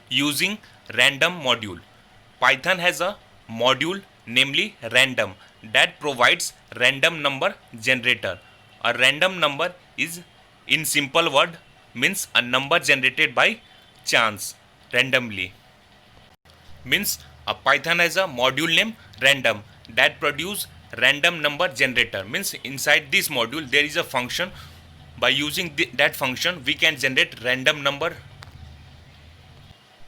using random module. Python has a module namely random that provides random number generator. A random number is, in simple word, means a number generated by chance randomly. Means a Python has a module name random that produce random number generator. Means inside this module there is a function. By using that function we can generate random number,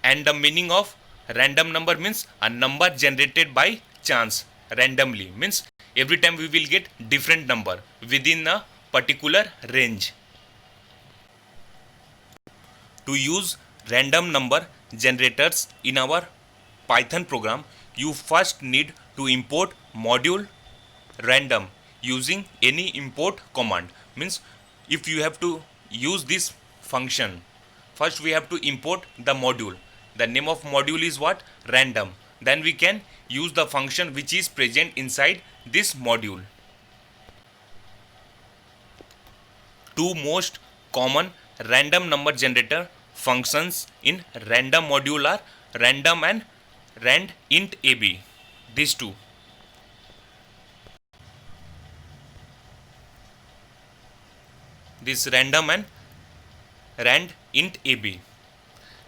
and the meaning of random number means a number generated by chance randomly. Means every time we will get different number within a particular range. To use random number generators in our Python program, you first need to import module random using any import command. Means if you have to use this function, first we have to import the module. The name of module is what? Random. Then we can use the function which is present inside this module. Two most common random number generator functions in random module are random and rand int ab. These two. This random and rand int ab.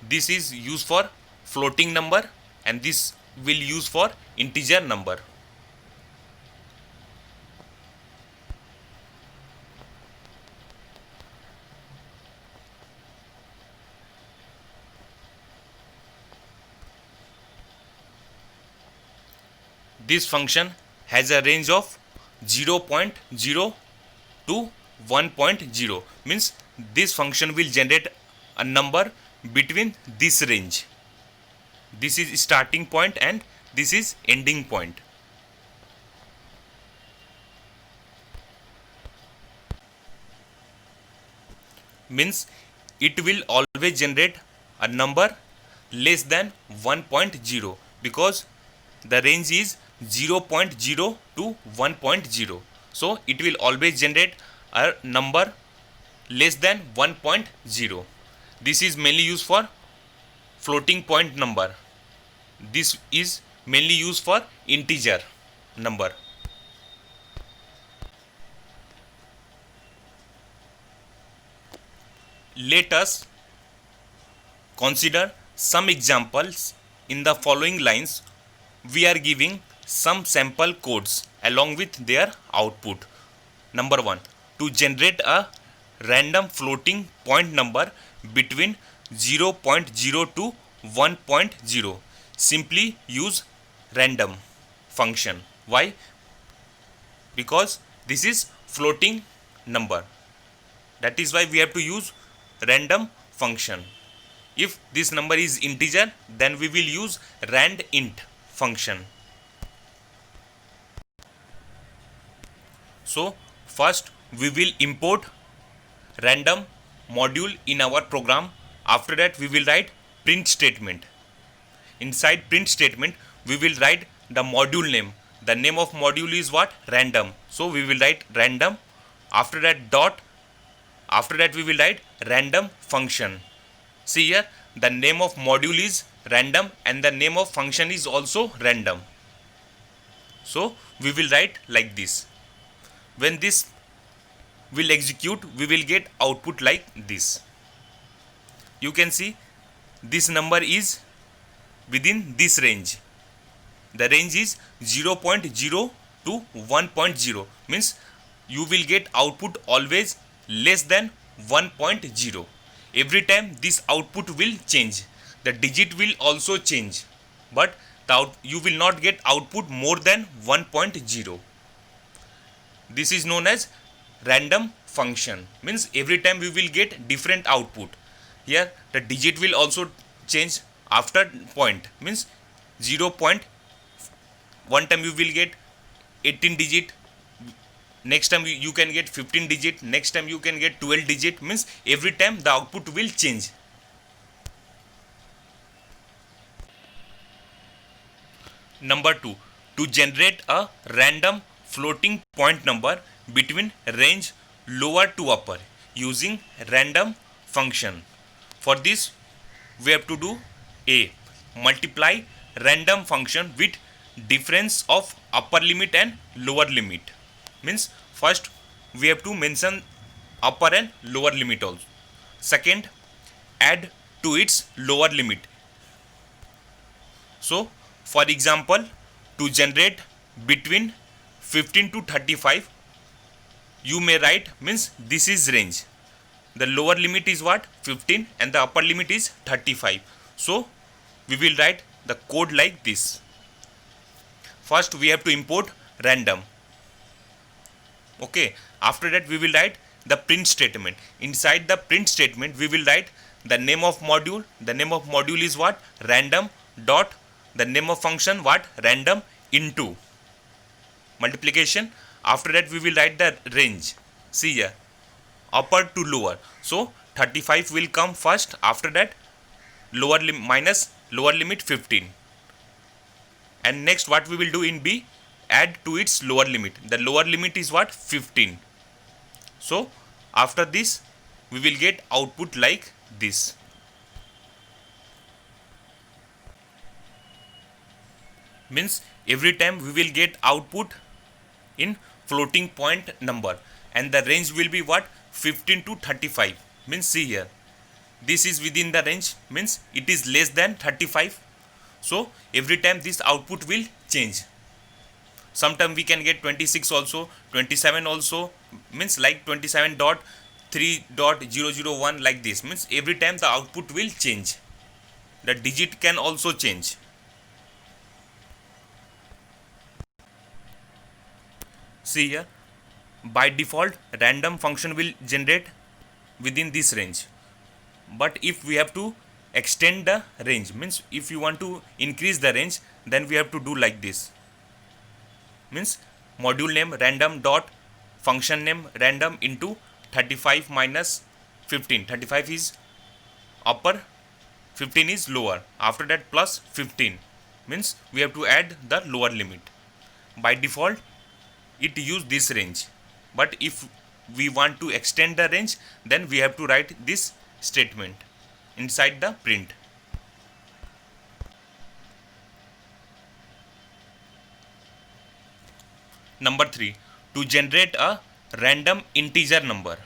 This is used for floating number and this will use for integer number. This function has a range of 0.0 to 1.0. Means this function will generate a number between this range. This is starting point and this is ending point. Means it will always generate a number less than 1.0 because the range is 0.0 to 1.0. So it will always generate a number less than 1.0. This is mainly used for floating point number. This is mainly used for integer number. Let us consider some examples. In the following lines we are giving some sample codes along with their output. Number 1. To generate a random floating point number between 0.0 to 1.0, simply use random function. Why? Because this is floating number. That is why we have to use random function. If this number is integer, then we will use rand int function. So first we will import random module in our program. After that we will write print statement. Inside print statement we will write the module name. The name of module is what? Random. So we will write random. After that dot. After that we will write random function. See here, the name of module is random and the name of function is also random. So we will write like this. When this will execute, we will get output like this. You can see this number is within this range. The range is 0.0 to 1.0. Means you will get output always less than 1.0. Every time this output will change. The digit will also change. But you will not get output more than 1.0. This is known as random function. Means every time we will get different output. Here the digit will also change after point. Means 0. One time you will get 18 digit. Next time you can get 15 digit. Next time you can get 12 digit. Means every time the output will change. Number 2. To generate a random floating point number between range lower to upper using random function. For this we have to do A. Multiply random function with difference of upper limit and lower limit. Means first we have to mention upper and lower limit also. Second, add to its lower limit. So for example, to generate between 15 to 35, you may write, means this is range. The lower limit is what? 15 and the upper limit is 35. So we will write the code like this. First we have to import random. Okay, after that we will write the print statement. Inside the print statement we will write the name of module. The name of module is what? Random dot the name of function what? Random into multiplication. After that we will write the range. See here, upper to lower. So 35 will come first, after that lower limit minus lower limit 15. And next what we will do in B, add to its lower limit. The lower limit is what? 15. So after this we will get output like this. Means every time we will get output in floating point number, and the range will be what? 15 to 35. Means see here, this is within the range, means it is less than 35. So every time this output will change. Sometime we can get 26 also, 27 also, means like 27.3.001 like this. Means every time the output will change. The digit can also change. See here, by default random function will generate within this range. But if we have to extend the range, means if you want to increase the range, then we have to do like this. Means module name random dot function name random into 35 minus 15. 35 is upper, 15 is lower. After that plus 15, means we have to add the lower limit. By default it use this range, but if we want to extend the range, then we have to write this statement inside the print. Number 3, to generate a random integer number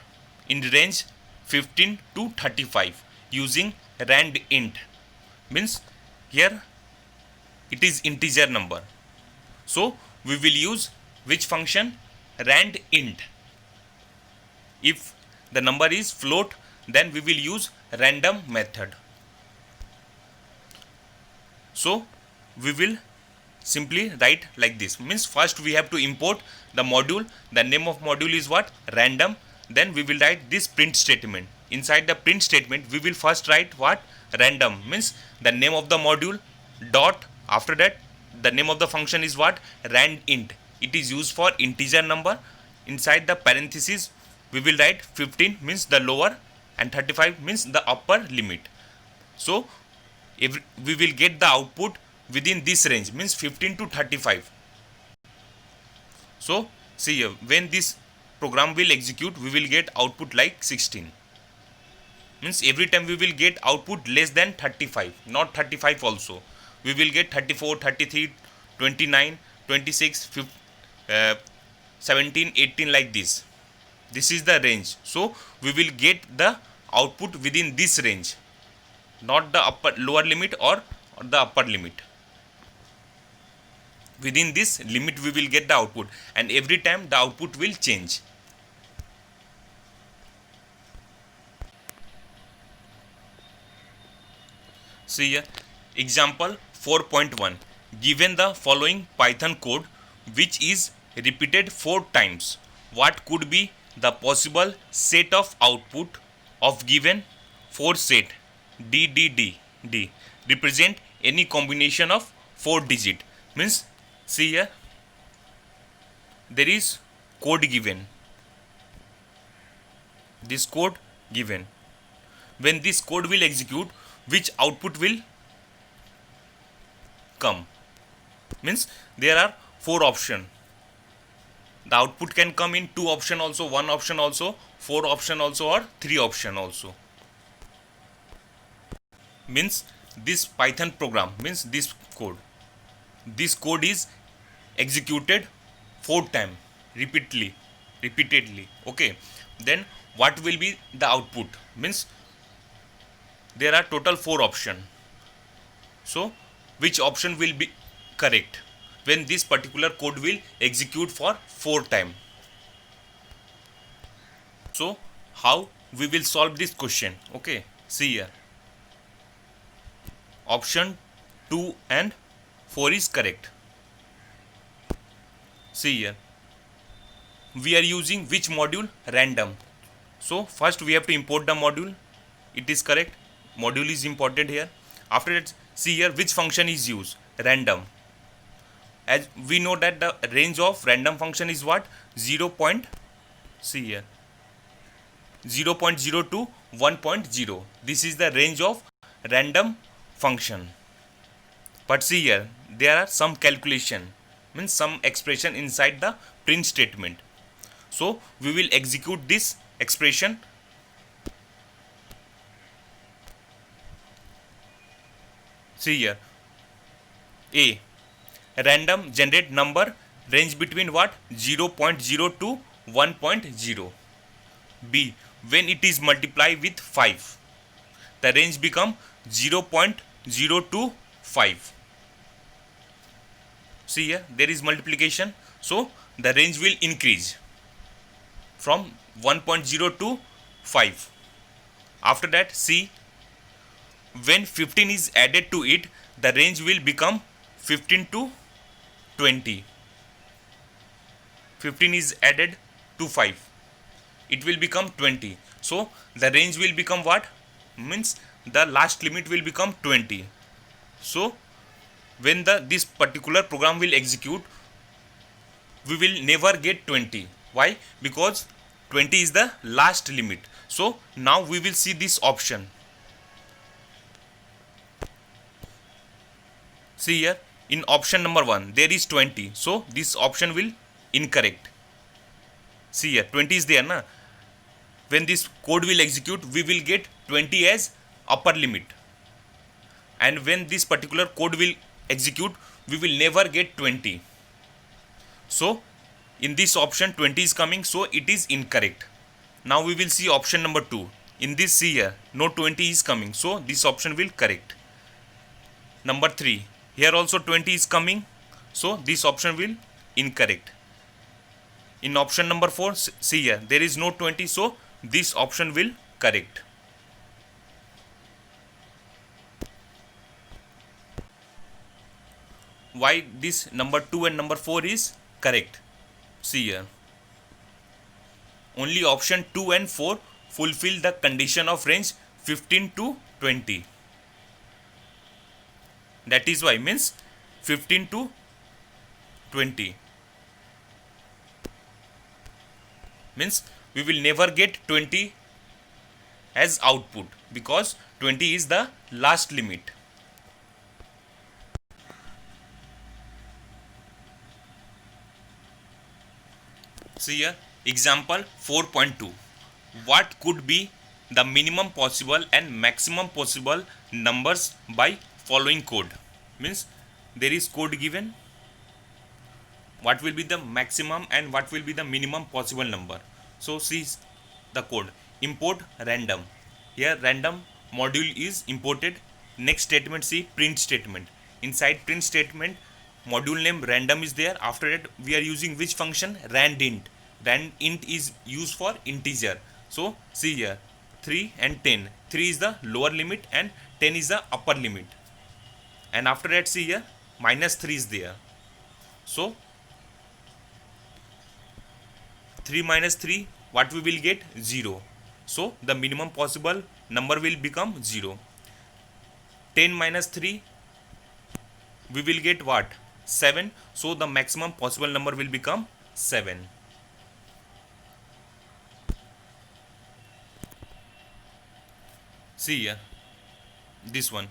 in range 15 to 35 using rand int. Means here it is integer number, so we will use which function? Rand int. If the number is float, then we will use random method. So we will simply write like this. Means first we have to import the module. The name of module is what? Random. Then we will write this print statement. Inside the print statement we will first write what? Random, means the name of the module dot, after that the name of the function is what? Rand int. It is used for integer number. Inside the parenthesis we will write 15, means the lower, and 35 means the upper limit. So if we will get the output within this range, means 15 to 35. So see here, when this program will execute, we will get output like 16. Means every time we will get output less than 35, not 35 also. We will get 34, 33, 29, 26, 17, 18 like this. This is the range. So we will get the output within this range, not the lower limit or the upper limit. Within this limit we will get the output, and every time the output will change. See here, example 4.1. Given the following Python code which is repeated 4 times, what could be the possible set of output of given 4 set D represent any combination of 4 digit? Means see here, there is code given, this code given. When this code will execute, which output will come? Means there are 4 options. The output can come in 2 option also, 1 option also, 4 option also, or 3 option also. Means this Python program, means this code is executed 4 times repeatedly. Okay, then what will be the output? Means there are total 4 options. So which option will be correct when this particular code will execute for 4 times? So how we will solve this question? Okay, see here, option 2 and 4 is correct. See here, we are using which module? Random. So first we have to import the module. It is correct, module is important here. After that, see here which function is used? Random. As we know that the range of random function is what? 0. See here, 0.0 to 1.0. This is the range of random function. But see here, there are some calculation, means some expression inside the print statement. So we will execute this expression. See here, A, random generate number range between what? 0.0 to 1.0. B, when it is multiplied with 5, the range become 0.0 to 5. See here, there is multiplication, so the range will increase from 1.0 to 5. After that, see, when 15 is added to it, the range will become 15 to 20. 15 is added to 5, it will become 20. So the range will become what? Means the last limit will become 20. So when this particular program will execute, we will never get 20. Why? Because 20 is the last limit. So now we will see this option. See here, in option number 1 there is 20, so this option will incorrect. See here, 20 is there na. When this code will execute, we will get 20 as upper limit, and when this particular code will execute, we will never get 20. So in this option 20 is coming, so it is incorrect. Now we will see option number 2. In this, see here, no 20 is coming, so this option will correct. Number 3, here also 20 is coming, so this option will incorrect. In option number 4, see here, there is no 20, so this option will correct. Why this number 2 and number 4 is correct? See here, only option 2 and 4 fulfill the condition of range 15 to 20. That is why, means 15 to 20, means we will never get 20 as output, because 20 is the last limit. See here, example 4.2. What could be the minimum possible and maximum possible numbers by following code? Means there is code given, what will be the maximum and what will be the minimum possible number. So see the code, import random. Here random module is imported. Next statement, see print statement. Inside print statement, module name random is there. After that, we are using which function? Randint. Randint is used for integer. So see here, 3 and 10. 3 is the lower limit and 10 is the upper limit. And after that, see here, minus 3 is there. So 3 minus 3, what we will get? 0. So the minimum possible number will become 0. 10 minus 3, we will get what? 7. So the maximum possible number will become 7. See here, this one,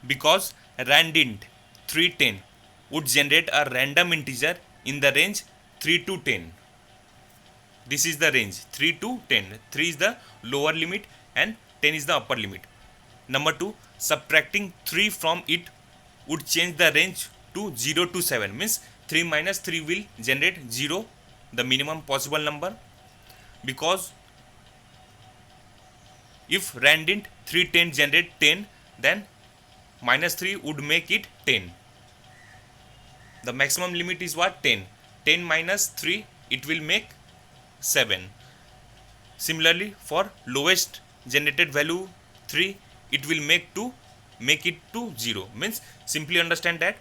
because randint 310 would generate a random integer in the range 3 to 10. This is the range 3 to 10. 3 is the lower limit and 10 is the upper limit. Number 2, subtracting 3 from it would change the range to 0 to 7, means 3 minus 3 will generate 0, the minimum possible number, because if randint 3 10 generate 10, then minus 3 would make it 10. The maximum limit is what? 10. 10 minus 3, it will make 7. Similarly, for lowest generated value 3, it will make it to 0. Means simply understand that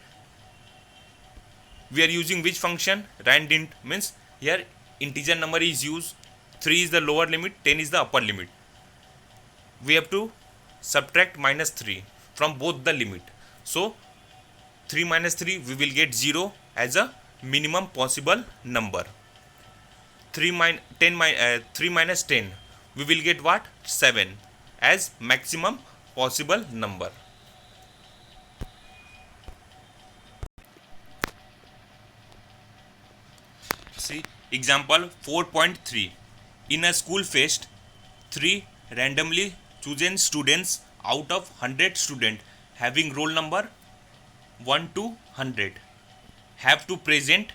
we are using which function? Randint. Means here integer number is used, 3 is the lower limit, 10 is the upper limit. We have to subtract minus 3 from both the limit. So 3 minus 3, we will get 0 as a minimum possible number. 3 minus 10, we will get what? 7 as maximum possible number. See example 4.3. In a school fest, 3 randomly chosen students out of 100 students having roll number 1 to 100 have to present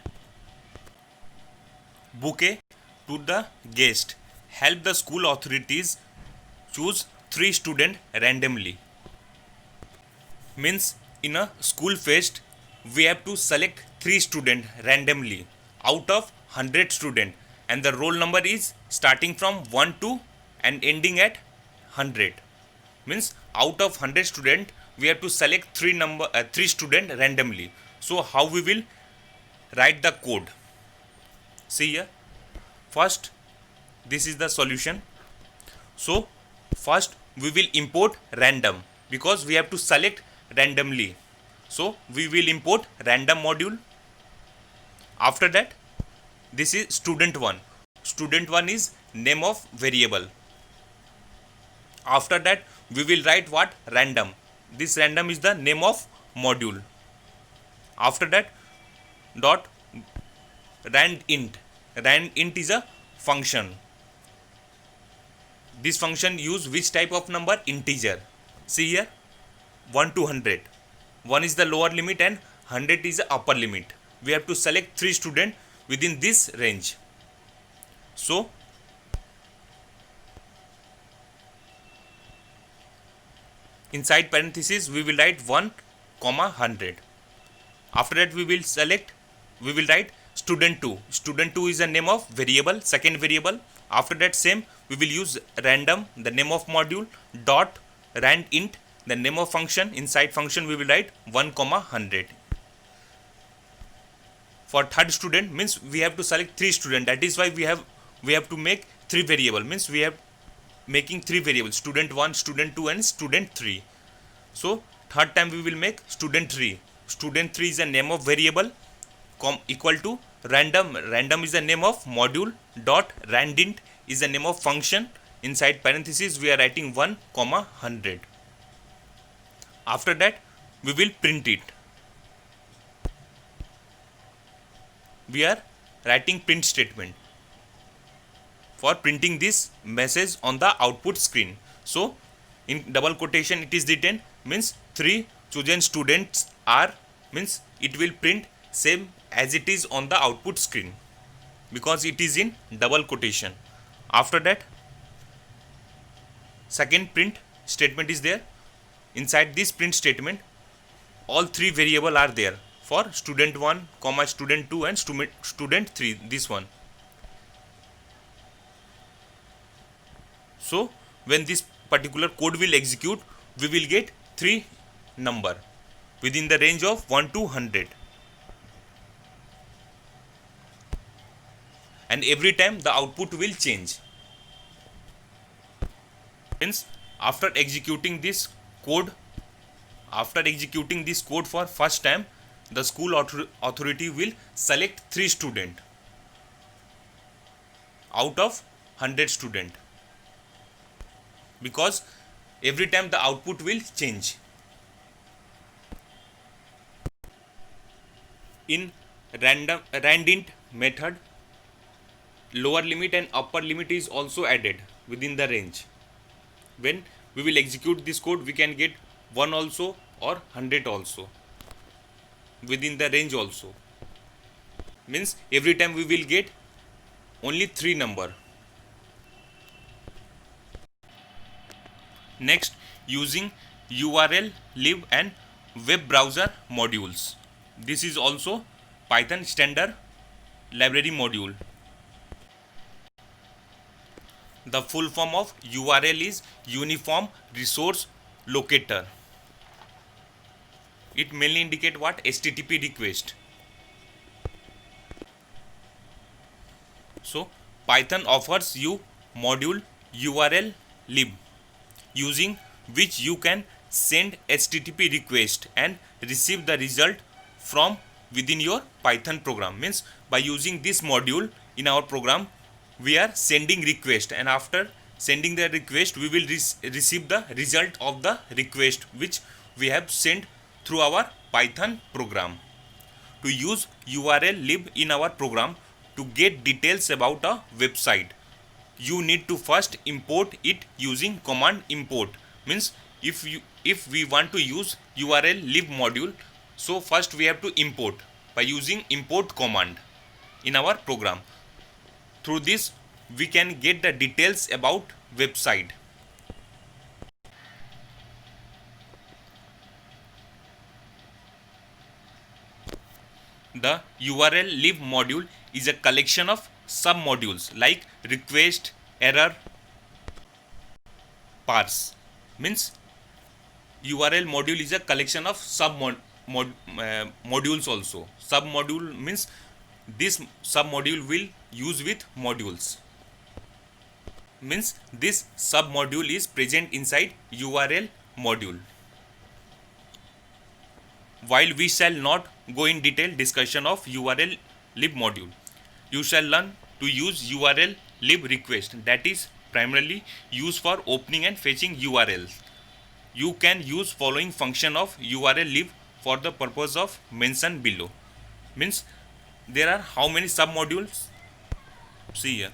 bouquet to the guest. Help the school authorities choose 3 students randomly. Means in a school fest, we have to select 3 students randomly out of 100 students, and the roll number is starting from 1 to and ending at 100. Means out of 100 students, we have to select 3 students randomly. So how we will write the code? See here. First, this is the solution. So first we will import random, because we have to select randomly. So we will import random module. After that, this is student1. Student1 is name of variable. After that, we will write what? Random. This random is the name of module. After that, dot randint. Randint is a function. This function use which type of number? Integer. See here, 1 to 100. 1 is the lower limit and 100 is the upper limit. We have to select 3 students within this range. So inside parenthesis we will write 1 comma 100. After that, we will write student2. Student2 is the name of variable, second variable. After that, same, we will use random, the name of module, dot randint, the name of function. Inside function we will write 1 comma 100. For third student, means we have to select 3 students. That is why we have to make 3 variable. Means we have making 3 variables: student1, student2 and student3. So third time we will make student3. Student3 is the name of variable, equal to random. Random is the name of module, dot randint is the name of function. Inside parenthesis we are writing 1 comma 100. After that, we will print it. We are writing print statement for printing this message on the output screen. So in double quotation it is written, means 3 chosen students are, means it will print same as it is on the output screen, because it is in double quotation. After that, second print statement is there. Inside this print statement, all 3 variable are there for student1 comma student2 and student3, this one. So when this particular code will execute, we will get 3 number within the range of 1 to 100, and every time the output will change. Means after executing this code for first time, the school authority will select 3 students out of 100 students, because every time the output will change. In randint method, lower limit and upper limit is also added within the range. When we will execute this code, we can get 1 also or 100 also, within the range also. Means every time we will get only 3 number. Next, using URL, lib and web browser modules. This is also Python standard library module. The full form of URL is Uniform Resource Locator. It mainly indicate what? HTTP request. So Python offers you module URL lib, using which you can send HTTP request and receive the result from within your Python program. Means by using this module in our program, we are sending request, and after sending the request we will receive the result of the request which we have sent through our Python program. To use URL lib in our program to get details about a website, you need to first import it using command import. Means if we want to use URL lib module, so first we have to import by using import command in our program. Through this we can get the details about website. The URL lib module is a collection of sub-modules like request, error, parse. Means URL module is a collection of modules also. Sub-module means this sub-module will use with modules. Means this sub-module is present inside URL module. While we shall not go in detail discussion of URL lib module, you shall learn to use URL lib request, that is primarily used for opening and fetching URLs. You can use following function of URL lib for the purpose of mentioned below. Means there are how many sub modules? See here.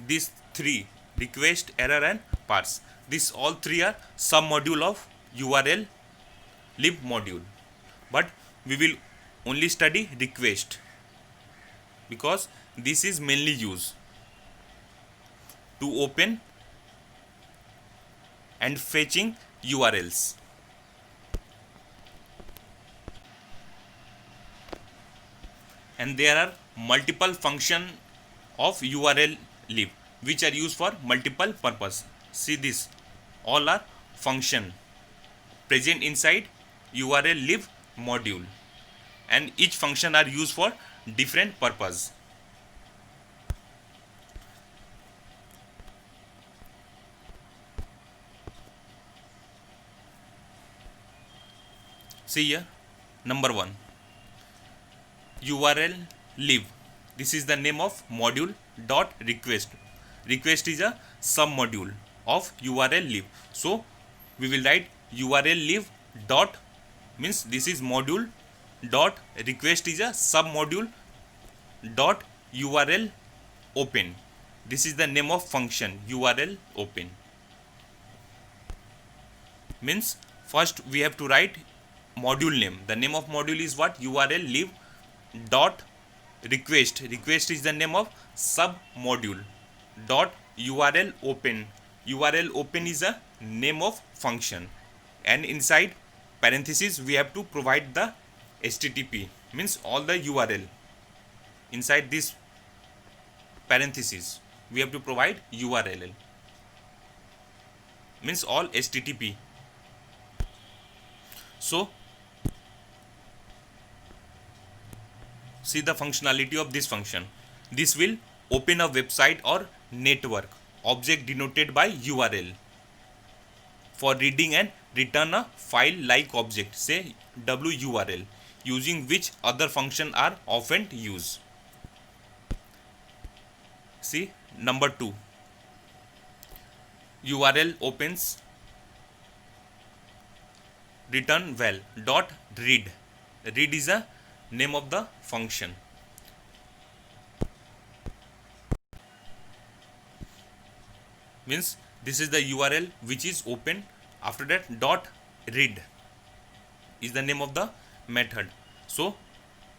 These three: request, error and parse. These all three are sub module of URL lib module. But we will only study request because this is mainly used to open and fetching URLs. And there are multiple function of URL lib which are used for multiple purpose. See this, all are function present inside URL lib module, and each function are used for different purpose. See here, number 1, URL lib. This is the name of module dot request. Request is a sub module of URL lib. So we will write URL lib dot, means this is module dot request is a sub module dot URL open. This is the name of function URL open. Means first we have to write module name. The name of module is what? URL lib dot request. Request is the name of sub module dot URL open. URL open is a name of function, and inside parenthesis we have to provide the HTTP, means all the URL. Inside this parenthesis we have to provide URL, means all HTTP. So see the functionality of this function. This will open a website or network object denoted by URL for reading and return a file like object, say WURL, using which other function are often used. See number 2, URL opens return val dot read. Read is a name of the function. means this is the URL which is open. After that dot read is the name of the method. So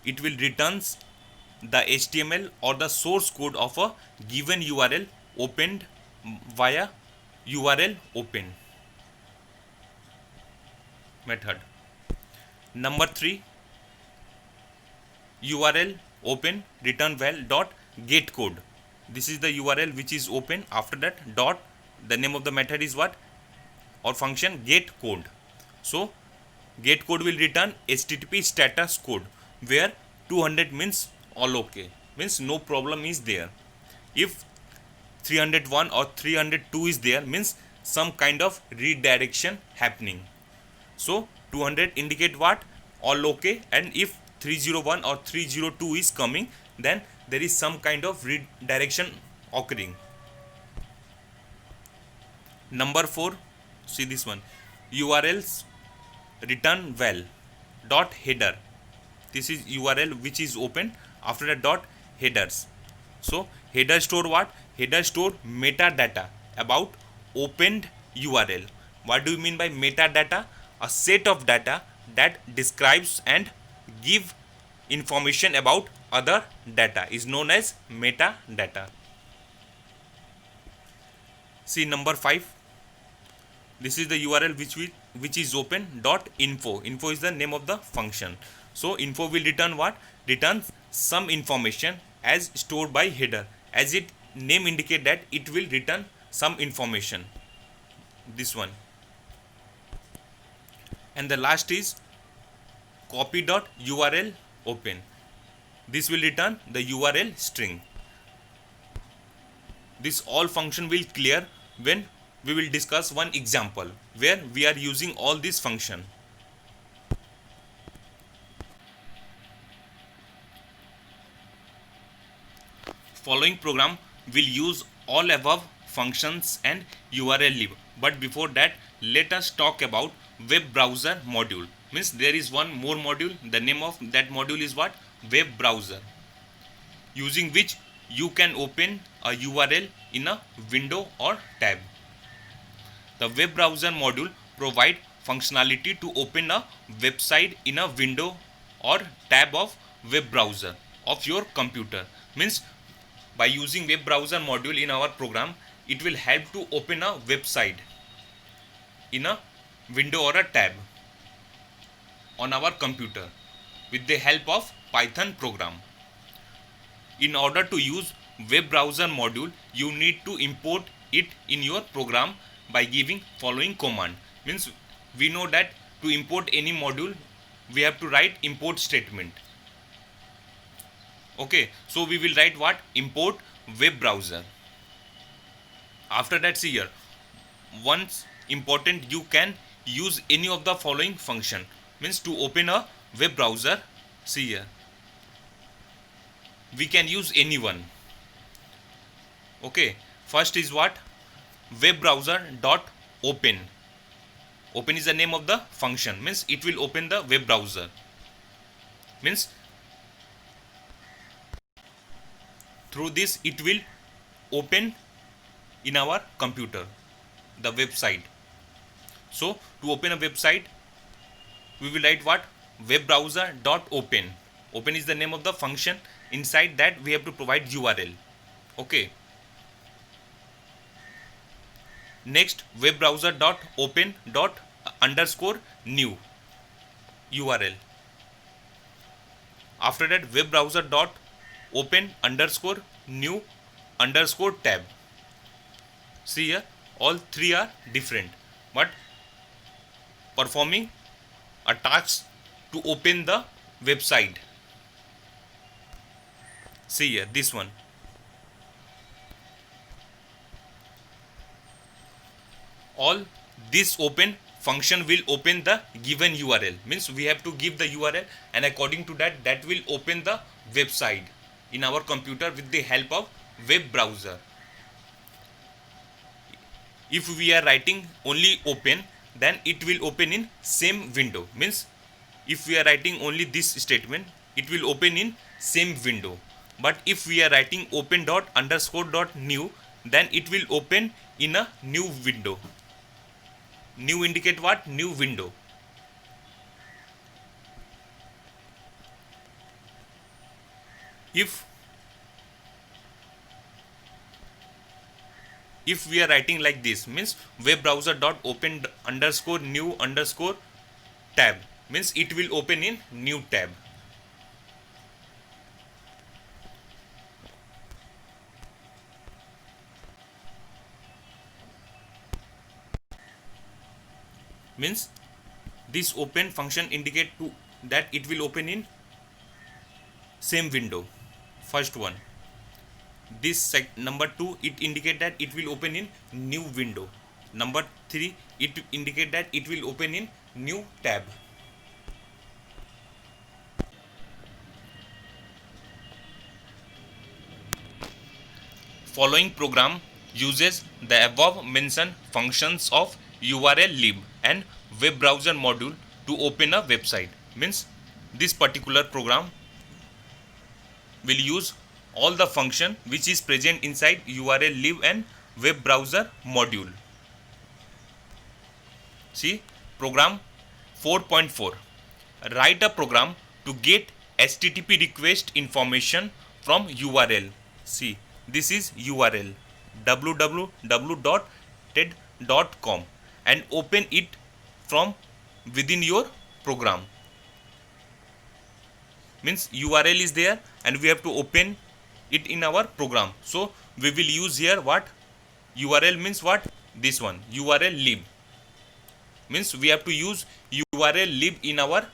it will returns the HTML or the source code of a given URL opened via URL open method. Number 3, URL open return val dot get code. This is the URL which is open. After that dot, the name of the method is what, or function get code. So get code will return HTTP status code where 200 means all okay, means no problem is there. If 301 or 302 is there, means some kind of redirection happening. So 200 indicate what, all okay, and if 301 or 302 is coming, then there is some kind of redirection occurring. Number 4, see this one, URLs return val dot header. This is URL which is open. After that dot headers. So header store what? Header store metadata about opened URL. What do you mean by metadata? A set of data that describes and give information about other data is known as metadata. See number 5. This is the URL which is open dot info. Info is the name of the function. So info will return what? Returns some information as stored by header. As it name indicate that it will return some information. This one. And the last is copy dot URL open. This will return the URL string. This all function will clear when we will discuss one example where we are using all this function. Following program will use all above functions and URL lib. But before that, let us talk about web browser module. Means there is one more module. The name of that module is what? Web browser. Using which you can open a URL in a window or tab. The web browser module provide functionality to open a website in a window or tab of web browser of your computer. Means by using web browser module in our program, it will help to open a website in a window or a tab on our computer with the help of Python program. In order to use web browser module, you need to import it in your program by giving following command. Means we know that to import any module, we have to write import statement. Okay, so we will write what? Import web browser. After that, see here, once important, you can use any of the following function. Means to open a web browser, see here, we can use any one. Okay, first is what? Web browser dot open. Open is the name of the function. Means it will open the web browser. Means through this it will open in our computer the website. So to open a website, we will write what? Web browser dot open. Open is the name of the function. Inside that we have to provide URL. Okay. Next, web browser dot open dot underscore new URL. After that, web browser dot open underscore new underscore tab. See here, all three are different, but performing a task to open the website. See here, this one. All this open function will open the given URL. Means we have to give the URL, and according to that, that will open the website in our computer with the help of web browser. If we are writing only open, then it will open in same window. Means if we are writing only this statement, it will open in same window. But if we are writing open dot underscore dot new, then it will open in a new window. New indicate what? New window. If we are writing like this, means web browser dot open underscore new underscore tab, means it will open in new tab. Means this open function indicate to that it will open in same window. First one, this number 2, it indicate that it will open in new window. Number 3, it indicate that it will open in new tab. Following program uses the above mentioned functions of URL lib and web browser module to open a website. Means this particular program will use all the function which is present inside URL lib and web browser module. See program 4.4. Write a program to get HTTP request information from URL. See, this is URL www.ted.com and open it from within your program. Means URL is there and we have to open it in our program. So we will use here what? URL means what? This one, URL lib. Means we have to use URL lib in our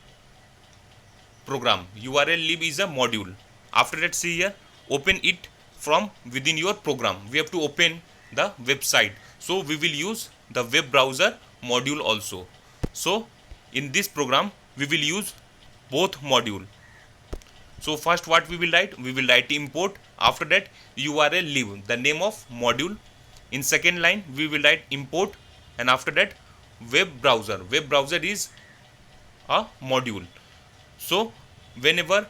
program. URL lib is a module. After that, see here, open it from within your program. We have to open the website. So we will use the web browser module also. So in this program we will use both module. So first what we will write? We will write import. After that URL lib, the name of module. In second line we will write import, and after that web browser. Web browser is a module. So whenever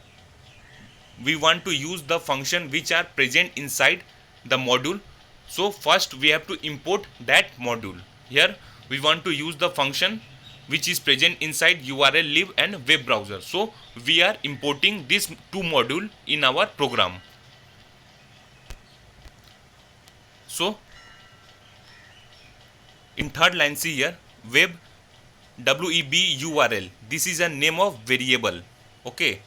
we want to use the function which are present inside the module, so first we have to import that module. Here we want to use the function which is present inside URL lib and web browser. So we are importing this two module in our program. So in third line, see here, web web URL. This is a name of variable. Okay,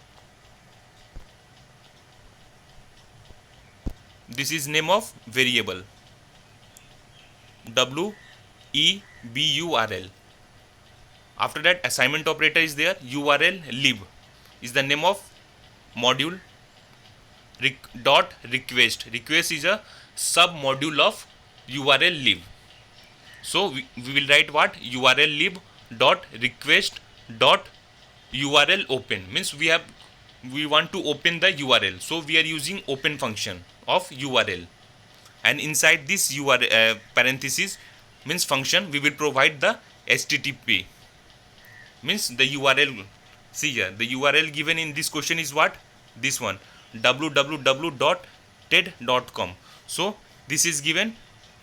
this is name of variable web URL. After that assignment operator is there. URL lib is the name of module. Dot request. Request is a sub module of URL lib. So we will write what? URL lib dot request dot URL open. Means we want to open the URL. So we are using open function of URL, and inside this URL parenthesis means function, we will provide the HTTP. Means the URL. See here, the URL given in this question is what? This one, www.ted.com. So this is given.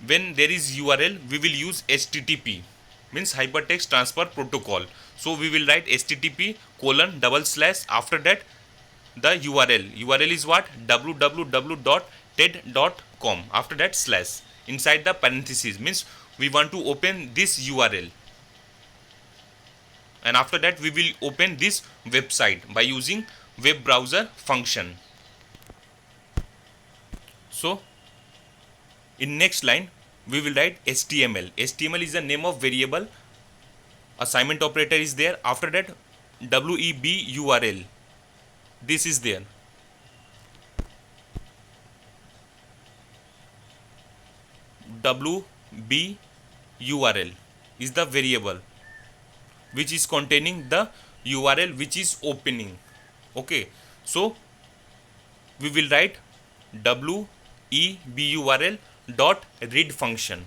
When there is URL, we will use HTTP, means hypertext transfer protocol. So we will write HTTP : after that the URL is what? www.ted.com. after that slash, inside the parenthesis means we want to open this URL, and after that we will open this website by using web browser function. So in next line we will write HTML. HTML is the name of variable. Assignment operator is there. After that web URL, this is there. web URL is the variable which is containing the URL which is opening. Okay, so we will write web URL dot read function.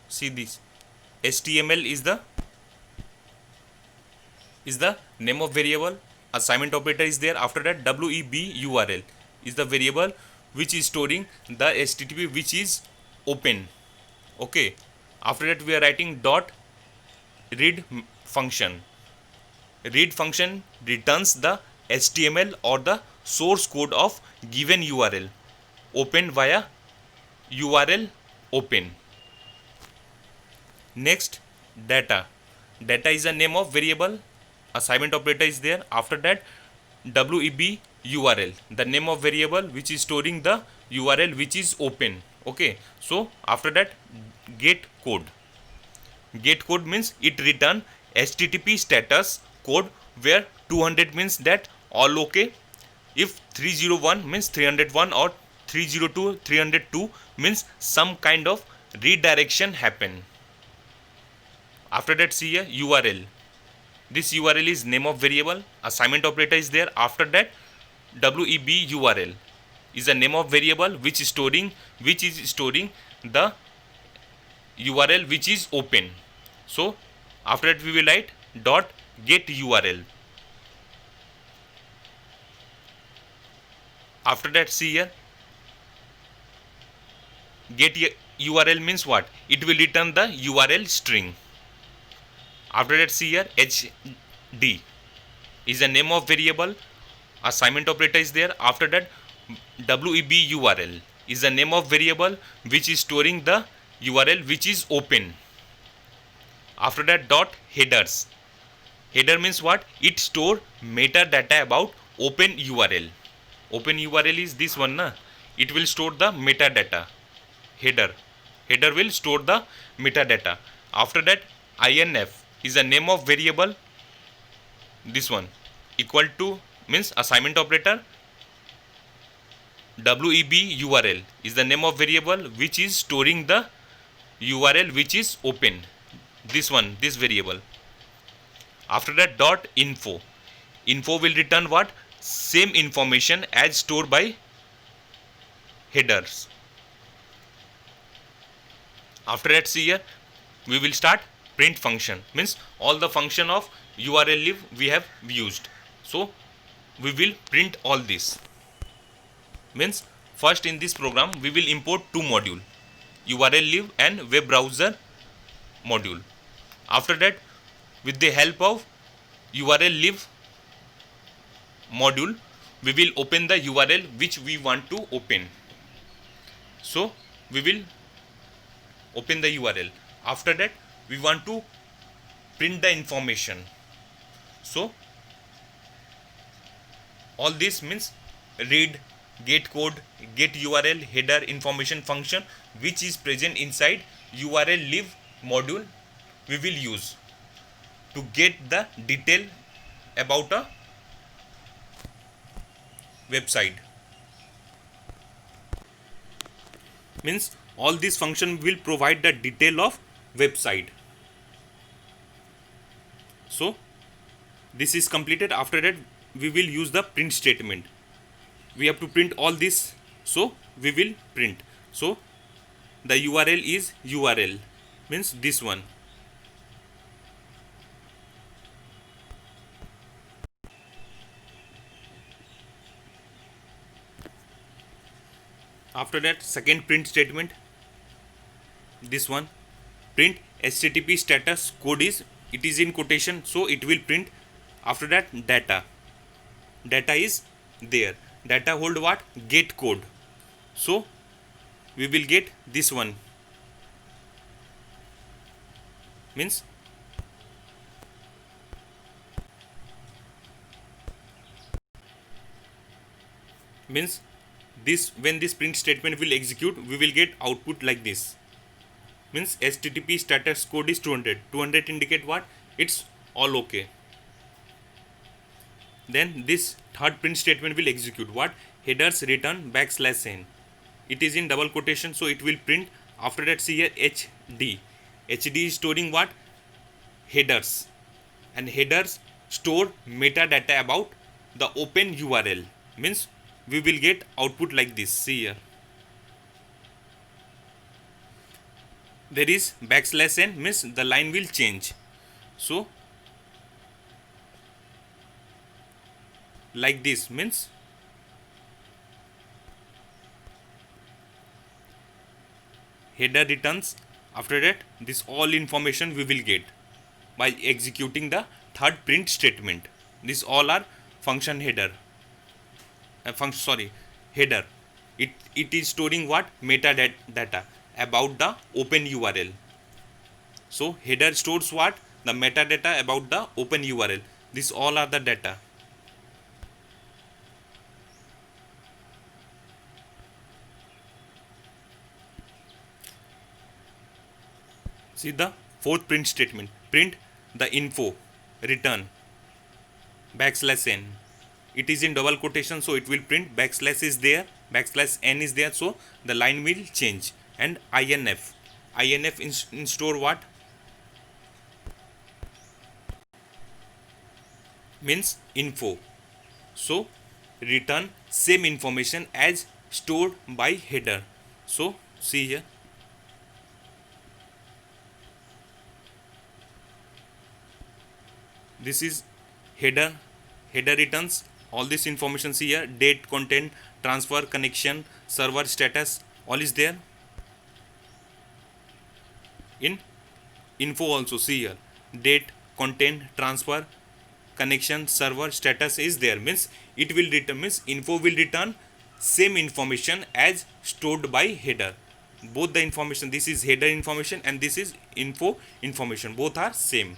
See this, HTML is the name of variable, assignment operator is there. After that web URL is the variable which is storing the HTTP which is open. Okay, after that we are writing dot read function. Read function returns the HTML or the source code of given URL opened via URL open. Next, data. Data is a name of variable. Assignment operator is there. After that web URL, the name of variable which is storing the URL which is open. Okay, so after that get code. Get code means it return HTTP status code where 200 means that all okay. If 301 means 301 or 302 302 means some kind of redirection happen. After that see a URL. This URL is name of variable. Assignment operator is there. After that web URL is a name of variable which is storing the URL which is open. So after that we will write dot get URL. After that see here, get URL means what? It will return the URL string. After that see here, HD is the name of variable. Assignment operator is there. After that web URL is the name of variable which is storing the URL which is open. After that dot headers. Header means what? It store metadata about open URL. Open URL is this one, na? It will store the metadata. Header will store the metadata. After that INF is the name of variable. This one equal to means assignment operator. web URL is the name of variable which is storing the URL which is open. This one, this variable. After that dot info. Info will return what? Same information as stored by headers. After that see here, we will start print function. Means all the function of URL lib we have used. So we will print all this. Means first in this program we will import two module, URL lib and web browser module. After that with the help of URL lib module we will open the URL which we want to open. So we will open the URL. After that we want to print the information. So all this means read, get code, get URL, header, information function which is present inside URL lib module we will use to get the detail about a website. Means all this function will provide the detail of website. So this is completed. After that we will use the print statement. We have to print all this, so we will print. So the URL is URL means this one. After that second print statement, this one, print HTTP status code is, it is in quotation, so it will print. After that data is there. Data hold what? Get code. So we will get this one. Means this, when this print statement will execute we will get output like this. Means HTTP status code is 200. 200 indicate what? It's all okay. Then this third print statement will execute what? Headers return \n. It is in double quotation, so it will print. After that see here HD. HD is storing what? Headers, and headers store metadata about the open URL. Means we will get output like this. See here, there is \n means the line will change. So like this, means header returns. After that, this all information we will get by executing the third print statement. This all are function header. Header. It is storing what? Metadata about the open URL. So header stores what? The metadata about the open URL. This all are the data. See the fourth print statement. Print the info, return, \n. It is in double quotation, so it will print backslash is there, \n is there, so the line will change. And inf. Inf in store what? Means info. So return same information as stored by header. So see here. This is header. Header returns all this information. See here, date, content, transfer, connection, server status, all is there. In info also, see here, date, content, transfer, connection, server status is there. Means it will return, means info will return same information as stored by header. Both the information, this is header information and this is info information, both are same.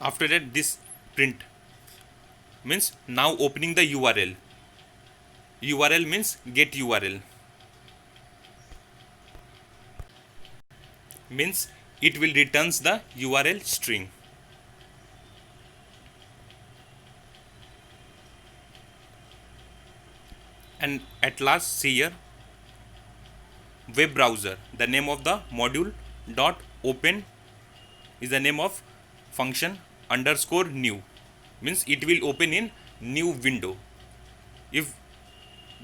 After that, this print means now opening the URL. URL means get URL. Means it will returns the URL string. And at last, see here, web browser. The name of the module dot open is the name of function underscore new, means it will open in new window. If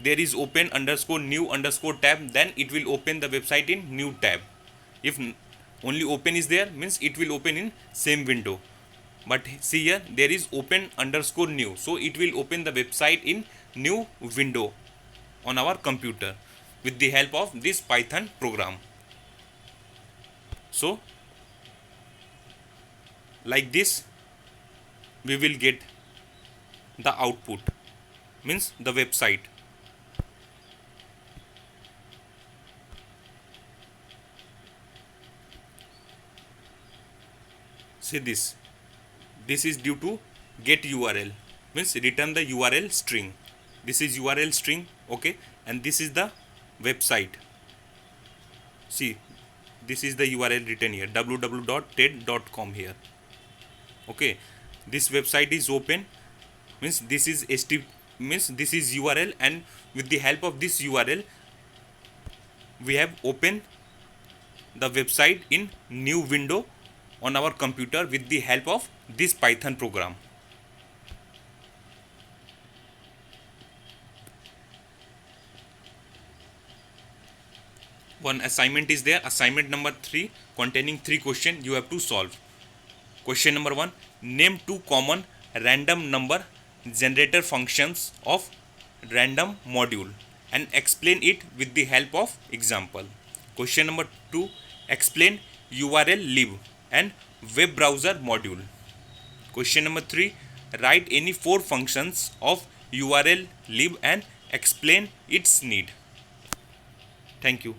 there is open underscore new underscore tab, then it will open the website in new tab. If only open is there, means it will open in same window. But see here, there is open underscore new, so it will open the website in new window on our computer with the help of this Python program. So like this we will get the output, means the website. See this is due to get URL, means return the URL string. This is URL string, okay, and this is the website. See, this is the URL written here, www.ted.com here. Okay, this website is open, means this is means this is URL, and with the help of this URL we have opened the website in new window on our computer with the help of this Python program. One assignment is there, assignment number 3, containing 3 questions you have to solve. Question number 1, name 2 common random number generator functions of random module and explain it with the help of example. Question number 2, explain URL lib and web browser module. Question number 3, write any 4 functions of URL lib and explain its need. Thank you.